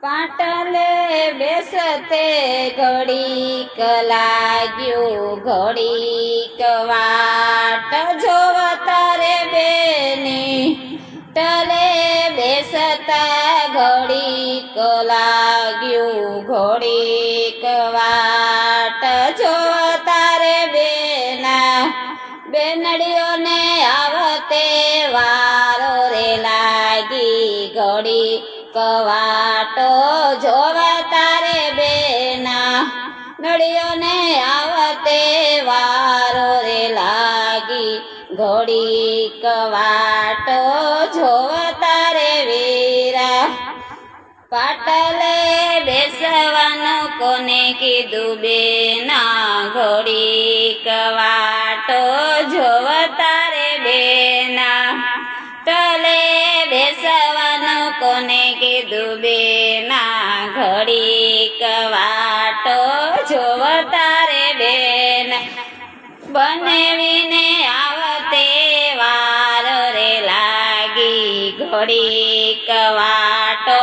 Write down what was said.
પાટલે બેસતે ઘડીક લાગ્યું, ઘડીક વાટ જોવતા રે બેની ટલે બેસતા ઘડીક લાગ્યું, ઘડીક વાટ જોવતા રે બેના બેનડીઓને આવતે વારો રે લાગી, ઘડીક વાટો જોવતા રે બેના નળીઓને આવતે વારો રે લાગી, ઘડીક વાટો જોવતા રે વીરા પાટલે બેસવાનું કોને કીધું બેના, ઘડીક વાટો જોવતા રે બેના ટલે બેસવાનું કોને કીધું બેના, ઘડીક વાટો જોવતા રે બેના બનેવીને આવતે વારો રે લાગી, ઘડીક વાટો